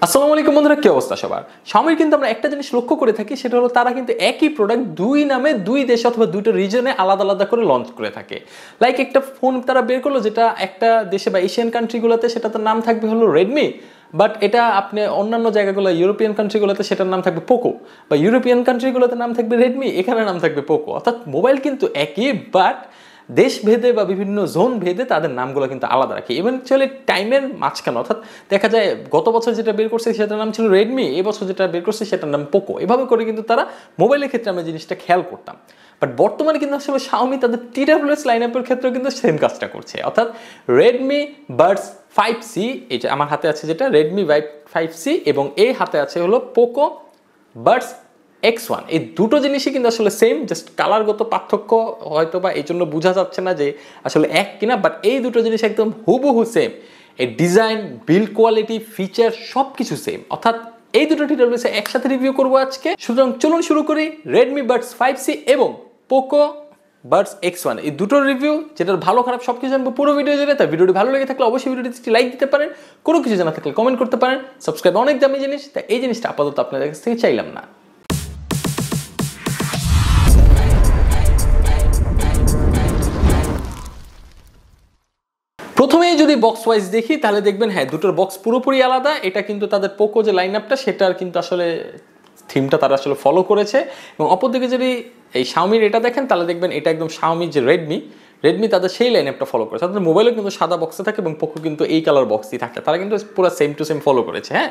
আসসালামু আলাইকুম বন্ধুরা, কি অবস্থা সবার? Xiaomi কিন্তু আমরা একটা জিনিস লক্ষ্য করে থাকি, সেটা হলো তারা কিন্তু একই প্রোডাক্ট দুই নামে দুই দেশে অথবা দুটো রিজনে আলাদা আলাদা করে লঞ্চ করে থাকে। লাইক একটা ফোন তারা বের করলো যেটা একটা দেশে বা এশিয়ান কান্ট্রিগুলোতে সেটার নাম থাকবে হলো রেডমি, বাট এটা আপনি অন্যান্য জায়গাগুলো ইউরোপিয়ান কান্ট্রিগুলোতে সেটার নাম থাকবে পোকো, বা ইউরোপিয়ান কান্ট্রিগুলোতে নাম থাকবে রেডমি, এখানে নাম থাকবে পোকো। অর্থাৎ মোবাইল কিন্তু একই, বাট দেশ ভেদে বা বিভিন্ন জোন ভেদে তাদের নামগুলো কিন্তু আলাদা রাখে। ইভেনচুয়ালি টাইমের মাঝখানে, অর্থাৎ দেখা যায় গত বছর যেটা বের করছে সেটার নাম ছিল রেডমি, এবছর যেটা বের করছে সেটার নাম পোকো। এভাবে করে কিন্তু তারা মোবাইলের ক্ষেত্রে আমরা জিনিসটা খেয়াল করতাম। বাট বর্তমানে কিন্তু আসলে Xiaomi তাদের TWS লাইন আপের ক্ষেত্রেও কিন্তু সেম কাজটা করছে। অর্থাৎ রেডমি বাডস 5C, এই যে আমার হাতে আছে যেটা রেডমি 5C, এবং এই হাতে আছে হলো পোকো বাডস X1। এই দুটো জিনিসই কিন্তু আসলে সেম, জাস্ট কালারগত পার্থক্য হয়তো বা এই জন্য বোঝা যাচ্ছে না যে আসলে এক কিনা, বাট এই দুটো জিনিস একদম হুবহু সেম। এই ডিজাইন, বিল্ড কোয়ালিটি, ফিচার সব কিছু সেম। অর্থাৎ এই দুটো TWS একসাথে রিভিউ করবো আজকে। সুতরাং চলুন শুরু করি রেডমি বাডস 5C এবং পোকো বাডস X1 এই দুটোর রিভিউ, যেটার ভালো খারাপ সব কিছু জানবো পুরো ভিডিও জুড়ে। তাই ভিডিওটি ভালো লেগে থাকলে অবশ্যই ভিডিওটি একটি লাইক দিতে পারেন, কোনো কিছু জানা থাকলে কমেন্ট করতে পারেন। সাবস্ক্রাইব অনেক দামি জিনিস, তাই এই জিনিসটা আপাতত আপনাদের কাছ থেকে চাইলাম না। প্রথমেই যদি বক্স ওয়াইজ দেখি তাহলে দেখবেন হ্যাঁ, দুটোর বক্স পুরোপুরি আলাদা। এটা কিন্তু তাদের পোকো যে লাইন আপটা সেটার কিন্তু আসলে থিমটা তারা আসলে ফলো করেছে। এবং অপরদিকে যদি এই Xiaomiর এটা দেখেন তাহলে দেখবেন এটা একদম Xiaomi যে রেডমি তাদের সেই লাইন আপটা ফলো করেছে। তাদের মোবাইলও কিন্তু সাদা বক্সে থাকে এবং পোকো কিন্তু এই কালার বক্সই থাকে, তারা কিন্তু পুরো সেম টু সেম ফলো করেছে। হ্যাঁ,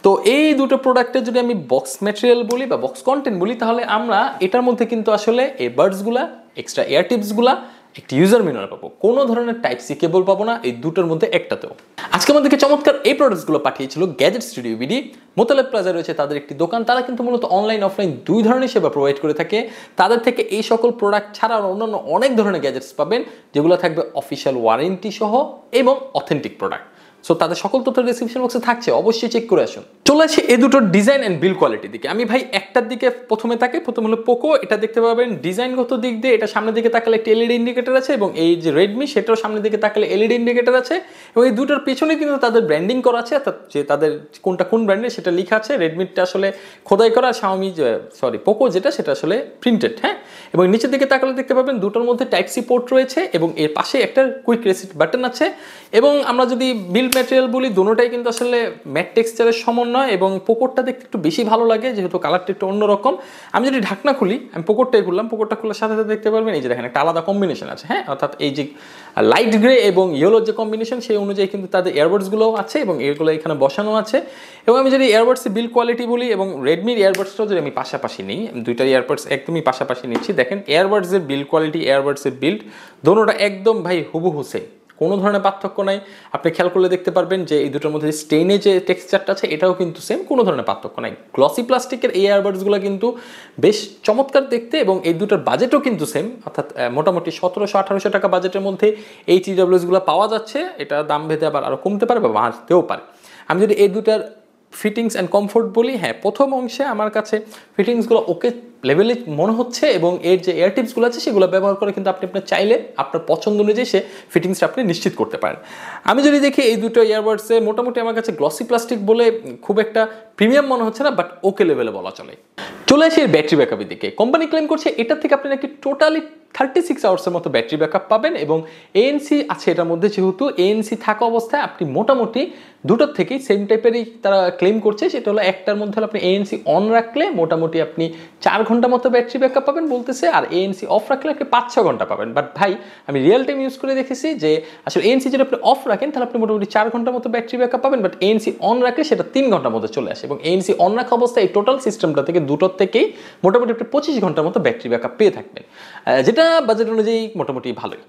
তো এই দুটো প্রোডাক্টের যদি আমি বক্স ম্যাটেরিয়াল বলি বা বক্স কন্টেন্ট বলি, তাহলে আমরা এটার মধ্যে কিন্তু আসলে এই বাডসগুলা, এক্সট্রা এয়ার টিপসগুলা, একটি ইউজার ম্যানুয়াল পাবো, কোনো ধরনের টাইপ সি কেবল পাবো না এই দুটোর মধ্যে একটাতেও। আজকে আমাদেরকে চমৎকার এই প্রোডাক্টসগুলো পাঠিয়েছিল gadget studio BD. Motaleb plaza রয়েছে তাদের একটি দোকান, তারা কিন্তু মূলত অনলাইন অফলাইন দুই ধরনের সেবা প্রোভাইড করে থাকে। তাদের থেকে এই সকল প্রোডাক্ট ছাড়া অন্যান্য অনেক ধরনের গ্যাজেটস পাবেন, যেগুলো থাকবে অফিসিয়াল ওয়ারেন্টি সহ এবং অথেন্টিক প্রোডাক্ট। সো তাদের সকল তথ্য ডেসক্রিপশন বক্সে থাকছে, অবশ্যই চেক করে আসুন। চলে আসি এই দুটোর ডিজাইন অ্যান্ড বিল্ড কোয়ালিটির দিকে। আমি ভাই একটার দিকে প্রথমে হলো পোকো। এটা দেখতে পাবেন ডিজাইনগত দিক দিয়ে এটা সামনের দিকে তাকালে একটি এলইডি ইন্ডিকেটর আছে, এবং এই যে রেডমি সেটাও সামনের দিকে তাকালে এলইডি ইন্ডিকেটর আছে, এবং এই দুটোর পিছনে কিন্তু তাদের ব্র্যান্ডিং করা আছে, অর্থাৎ যে তাদের কোনটা কোন ব্র্যান্ডের সেটা লেখা আছে। রেডমিটা আসলে খোদাই করা, পোকো যেটা সেটা আসলে প্রিন্টেড। হ্যাঁ, এবং নিচের দিকে তাকালে দেখতে পাবেন দুটোর মধ্যে টাইপ সি পোর্ট রয়েছে, এবং এর পাশে একটা কুইক রিসেট বাটন আছে। এবং আমরা যদি বিল্ড ম্যাটেরিয়াল বলি, দুটোটাই কিন্তু আসলে ম্যাট টেক্সচারের সমন্বয়, এবং পোকোরটা দেখতে একটু বেশি ভালো লাগে যেহেতু কালারটা একটু অন্যরকম। আমি যদি ঢাকনা খুলি, আমি পোকোরটাই খুললাম, পোকোরটা খোলার সাথে সাথে দেখতে পারবেন এই যে দেখেন একটা আলাদা কম্বিনেশন আছে। হ্যাঁ, অর্থাৎ এই যে লাইট গ্রে এবং ইয়েলোর যে কম্বিনেশন সেই অনুযায়ী কিন্তু তাদের ইয়ারবাডসগুলোও আছে, এবং এগুলো এখানে বসানো আছে। এবং আমি যদি ইয়ারবাডসের বিল্ড কোয়ালিটি বলি এবং রেডমির ইয়ারবাডসটাও যদি আমি পাশাপাশি নিই, দুইটার ইয়ারবাডস একদমই পাশাপাশি নিচ্ছি, দেখেন ইয়ারবাডসের বিল্ড কোয়ালিটি, ইয়ারবাডসের বিল্ড দোনোটা একদম ভাই হুবহু সেম, কোনো ধরনের পার্থক্য নাই। আপনি খেয়াল করলে দেখতে পারবেন যে এই দুটোর মধ্যে স্টেনে যে টেক্সচারটা আছে এটাও কিন্তু সেম, কোনো ধরনের পার্থক্য নাই। গ্লসি প্লাস্টিকের এই ইয়ারবাডসগুলো কিন্তু বেশ চমৎকার দেখতে, এবং এই দুটোর বাজেটও কিন্তু সেম, অর্থাৎ মোটামুটি 1700-1800 টাকা বাজেটের মধ্যে এই TWSগুলো পাওয়া যাচ্ছে। এটা দাম ভেদে আবার আরও কমতে পারে বা বাড়তেও পারে। আমি যদি এই দুটার ফিটিংস অ্যান্ড কমফোর্ট বলি, হ্যাঁ প্রথম অংশে আমার কাছে ফিটিংসগুলো ওকে লেভেলে মনে হচ্ছে, এবং এর যে এয়ার টিপসগুলো আছে সেগুলো ব্যবহার করে কিন্তু আপনি আপনার চাইলে আপনার পছন্দ অনুযায়ী সে ফিটিংসটা আপনি নিশ্চিত করতে পারেন। আমি যদি দেখি এই দুটো ইয়ারবাডসে মোটামুটি আমার কাছে গ্লসি প্লাস্টিক বলে খুব একটা প্রিমিয়াম মনে হচ্ছে না, বাট ওকে লেভেলে বলা চলে। চলে আসি এর ব্যাটারি ব্যাকআপের দিকে। কোম্পানি ক্লেম করছে এটার থেকে আপনি নাকি টোটালি 36 আওয়ার্সের মতো ব্যাটারি ব্যাকআপ পাবেন, এবং এএনসি আছে এটার মধ্যে। যেহেতু এএনসি থাকা অবস্থায় আপনি মোটামুটি দুটোর থেকেই সেম টাইপেরই তারা ক্লেম করছে, সেটা হলো একটার মধ্যে হলো আপনি এএনসি অন রাখলে মোটামুটি আপনি 4 ঘন্টা মতো ব্যাটারি ব্যাকআপ পাবেন বলতেছে, আর এএনসি অফ রাখলে আপনি 5-6 ঘন্টা পাবেন। বাট ভাই আমি রিয়েল টাইম ইউজ করে দেখেছি যে আসলে এএনসি যদি আপনি অফ রাখেন তাহলে আপনি মোটামুটি 4 ঘন্টার মতো ব্যাটারি ব্যাকআপ পাবেন, বাট এএনসি অন রাখলে সেটা 3 ঘন্টার মধ্যে চলে আসে। এবং এএনসি অন রাখা অবস্থায় এই টোটাল সিস্টেমটা থেকে দুটোর থেকেই মোটামুটি আপনি 25 ঘন্টার মতো ব্যাটারি ব্যাকআপ পেয়ে থাকবেন, যেটা বাজেট অনুযায়ী মোটামুটি ভালোই।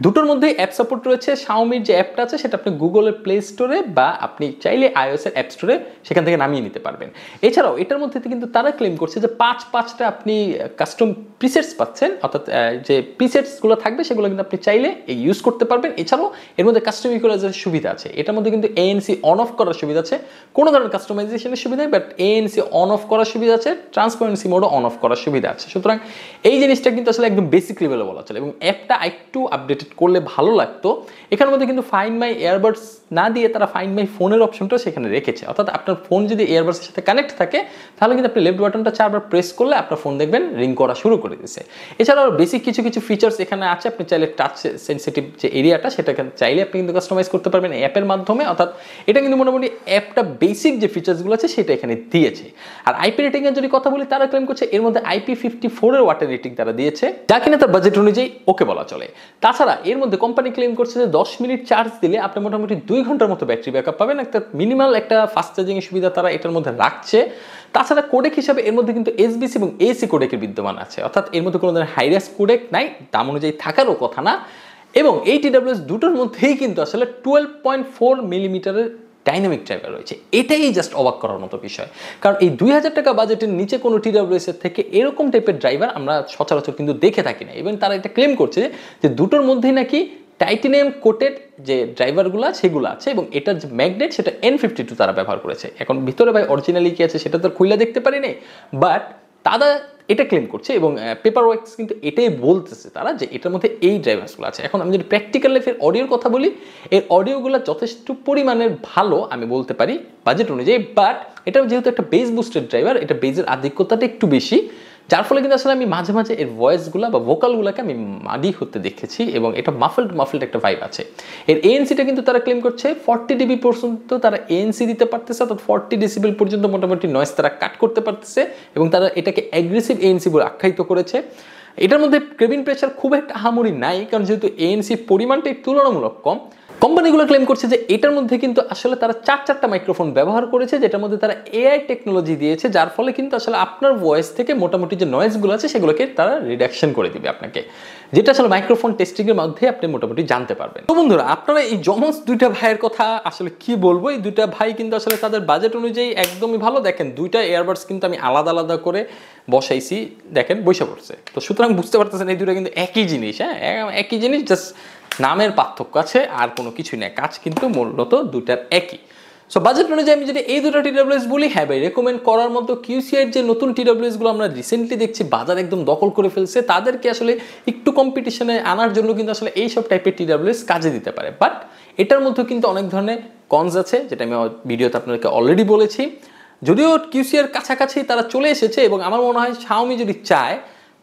দুটোর মধ্যে অ্যাপ সাপোর্ট রয়েছে। Xiaomiর যে অ্যাপটা আছে সেটা আপনি গুগলের প্লে স্টোরে বা আপনি চাইলে iOS এর অ্যাপ স্টোরে সেখান থেকে নামিয়ে নিতে পারবেন। এছাড়াও এটার মধ্যে কিন্তু তারা ক্লেম করছে যে 5-5টা আপনি কাস্টম প্রিসেটস পাচ্ছেন, অর্থাৎ যে প্রিসেটসগুলো থাকবে সেগুলো কিন্তু আপনি চাইলে ইউজ করতে পারবেন। এছাড়াও এর মধ্যে কাস্টমাইজেশনের সুবিধা আছে, এটার মধ্যে কিন্তু এএনসি অন অফ করার সুবিধা আছে, কোনো ধরনের কাস্টমাইজেশনের সুবিধা নেই, বাট এএনসি অন অফ করার সুবিধা আছে, ট্রান্সপারেন্সি মোডও অন অফ করার সুবিধা আছে। সুতরাং এই জিনিসটা কিন্তু আসলে একদম বেসিক লেভেলে বলা চলে, এবং অ্যাপটা একটু আপডেট আপডেটেড করলে ভালো লাগতো, এখানের মধ্যে কিন্তু ফাইন্ড মাই ইয়ারবাডস না দিয়ে তারা ফাইন্ড মাই ফোনের অপশনটা সেখানে রেখেছে। অর্থাৎ আপনার ফোন যদি ইয়ারবাডসের সাথে কানেক্ট থাকে তাহলে কিন্তু আপনি লেফট বাটনটা 4 বার প্রেস করলে আপনার ফোন দেখবেন রিং করা শুরু করে দিয়েছে। এছাড়াও বেসিক কিছু কিছু ফিচার্স এখানে আছে, আপনি চাইলে টাচ সেন্সিটিভ যে এরিয়াটা সেটা চাইলে আপনি কিন্তু কাস্টমাইজ করতে পারবেন অ্যাপের মাধ্যমে। অর্থাৎ এটা কিন্তু মোটামুটি অ্যাপটা বেসিক যে ফিচার্সগুলো আছে সেটা এখানে দিয়েছে। আর আইপি রেটিং এর যদি কথা বলি, তারা ক্লেম করছে এর মধ্যে IP54 এর ওয়াটার রেটিং তারা দিয়েছে, যা কিনা তার বাজেট অনুযায়ী ওকে বলা চলে। তাছাড়া এর মধ্যে কোম্পানি ক্লেম করছে যে 10 মিনিট চার্জ দিলে আপনি মোটামুটি 2 ঘন্টার মতো ব্যাটারি ব্যাকআপ পাবেন। একটা মিনিমাল একটা ফাস্ট চার্জিং এর সুবিধা তারা এটার মধ্যে রাখছে। তাছাড়া কোডেক হিসাবে এর মধ্যে কিন্তু SBC এবং AC কোডেকের বিদ্যমান আছে, অর্থাৎ এর মধ্যে কোনো ধরনের হাইরাস কোডেক নাই, দাম অনুযায়ী থাকারও কথা না। এবং এই TWS দুটোর মধ্যেই কিন্তু আসলে 12.4 মিলিমিটারের ডাইনামিক ড্রাইভার রয়েছে। এটাই জাস্ট অবাক করার মতো বিষয়, কারণ এই 2000 টাকা বাজেটের নিচে কোনো TWS এর থেকে এরকম টাইপের ড্রাইভার আমরা সচরাচর কিন্তু দেখে থাকি না। এবং তারা এটা ক্লেম করছে যে দুটোর মধ্যেই নাকি টাইটেনিয়াম কোটেড যে ড্রাইভারগুলো সেগুলো আছে, এবং এটার যে ম্যাগনেট সেটা N52 তারা ব্যবহার করেছে। এখন ভিতরে ভাই অরিজিনালি কি আছে সেটা তো খুলে দেখতে পারি নাই, বাট তারা এটা ক্লেম করছে এবং পেপার ওয়ার্কস কিন্তু এটাই বলতেছে তারা যে এটার মধ্যে এই ড্রাইভার্সগুলো আছে। এখন আমি যদি প্র্যাকটিক্যাল লাইফের অডিওর কথা বলি, এই অডিওগুলো যথেষ্ট পরিমাণের ভালো আমি বলতে পারি বাজেট অনুযায়ী, বাট এটা যেহেতু একটা বেস বুস্টেড ড্রাইভার, এটা বেজের আধিক্যতাটা একটু বেশি, যার ফলে কিন্তু আসলে আমি মাঝে মাঝে এর ভয়েসগুলো বা ভোকালগুলোকে আমি মাডি হতে দেখেছি এবং এটা মাফলড একটা ভাইব আছে। এর এএনসিটা কিন্তু তারা ক্লেম করছে 40 dB পর্যন্ত তারা এএনসি দিতে পারতেছে, অর্থাৎ 40 ডেসিবেল পর্যন্ত মোটামুটি নয়েজ তারা কাট করতে পারতেছে, এবং তারা এটাকে অ্যাগ্রেসিভ এএনসি বলে আখ্যায়িত করেছে। এটার মধ্যে কেবিন প্রেশার খুব একটা আহামরি নাই, কারণ যেহেতু এএনসি পরিমাণটা তুলনামূলক কম। কোম্পানিগুলো ক্লেম করছে যে এটার মধ্যে কিন্তু আসলে তারা 4টা মাইক্রোফোন ব্যবহার করেছে, যেটার মধ্যে তারা এআই টেকনোলজি দিয়েছে, যার ফলে কিন্তু আসলে আপনার ভয়েস থেকে মোটামুটি যে নয়েজগুলো আছে সেগুলোকে তারা রিডাকশন করে দিবে আপনাকে, যেটা আসলে মাইক্রোফোন টেস্টিং এর মধ্যে আপনি মোটামুটি জানতে পারবেন। তো বন্ধুরা, আপনারা এই জমজ দুইটা ভাইয়ের কথা আসলে কি বলবো, এই দুইটা ভাই কিন্তু আসলে তাদের বাজেট অনুযায়ী একদমই ভালো। দেখেন দুইটা ইয়ারবাডস কিন্তু আমি আলাদা আলাদা করে বসাইছি, দেখেন বসে পড়ছে, তো সুতরাং বুঝতে পারতেছেন এই দুইটা কিন্তু একই জিনিস। হ্যাঁ, একই জিনিস, জাস্ট নামের পার্থক্য আছে আর কোনো কিছুই নেই, কাজ কিন্তু মূলত দুটার একই। সো বাজেট অনুযায়ী আমি যদি এই দুটো TWS বলি, হ্যাঁ ভাই রেকমেন্ড করার মতো। QCI যে নতুন TWS গুলো আমরা রিসেন্টলি দেখছি বাজার একদম দখল করে ফেলছে, তাদেরকে আসলে একটু কম্পিটিশনে আনার জন্য কিন্তু আসলে এইসব টাইপের TWS কাজে দিতে পারে, বাট এটার মধ্যে কিন্তু অনেক ধরনের কনস আছে, যেটা আমি ভিডিওতে আপনাদেরকে অলরেডি বলেছি। যদিও QCI এর কাছাকাছি তারা চলে এসেছে, এবং আমার মনে হয় Xiaomi যদি চায়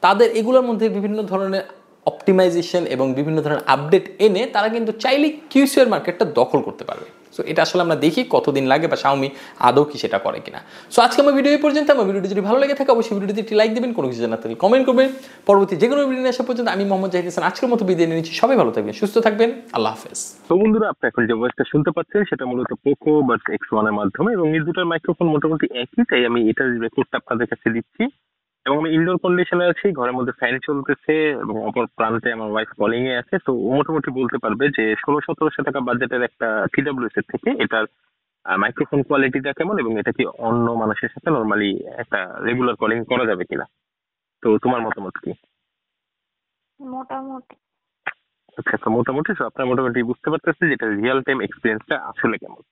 তাদের এগুলোর মধ্যে বিভিন্ন ধরনের অপটিমাইজেশন এবং বিভিন্ন ধরনের আপডেট এনে তারা কিন্তু চাইলেই QCI এর মার্কেটটা দখল করতে পারবে। সো এটা আসলে আমরা দেখি কতদিন লাগে বা Xiaomi আদৌ কি সেটা করে কিনা। সো আজকে আমার ভিডিও এই পর্যন্ত। আমার ভিডিওটি যদি ভালো লেগে থাকে অবশ্যই ভিডিওটি একটি লাইক দিবেন, কোনো কিছু জানাতে হলে কমেন্ট করবেন। পরবর্তী যে কোনো ভিডিও নিয়ে আসা পর্যন্ত আমি মোহাম্মদ জাহিদ হাসান আজকের মতো বিদায় নিচ্ছি। সবাই ভালো থাকবেন, সুস্থ থাকবেন, আল্লাহ হাফেজ। তো বন্ধুরা, আপনি এখন যে ভয়েসটা শুনতে পাচ্ছেন সেটা মূলত পোকো বাট X1 এর মাধ্যমে, এবং এই দুটার মাইক্রোফোন মোটামুটি একই, তাই আমি এটার রেকর্ডটা আপনাদের কাছে দিচ্ছি। এবং আমি ইনডোর কন্ডিশনে আছি, ঘরের মধ্যে ফ্যান চলতেছে এবং অপর প্রান্তে আমার ওয়াইফ কলিং এ আছে। তো ও মোটামুটি বলতে পারবে যে 1600-1700 টাকা বাজেটের একটা TWS এর থেকে এটার মাইক্রোফোন কোয়ালিটিটা কেমন, এবং এটা কি অন্য মানুষের সাথে নর্মালি একটা রেগুলার কলিং করা যাবে কিনা। তো তোমার মতামত কি? মোটামুটি। আচ্ছা, তো মোটামুটি আপনার মোটামুটি বুঝতে পারতেছে যে এটা রিয়েল টাইম এক্সপিরিয়েন্সটা আসলে কেমন।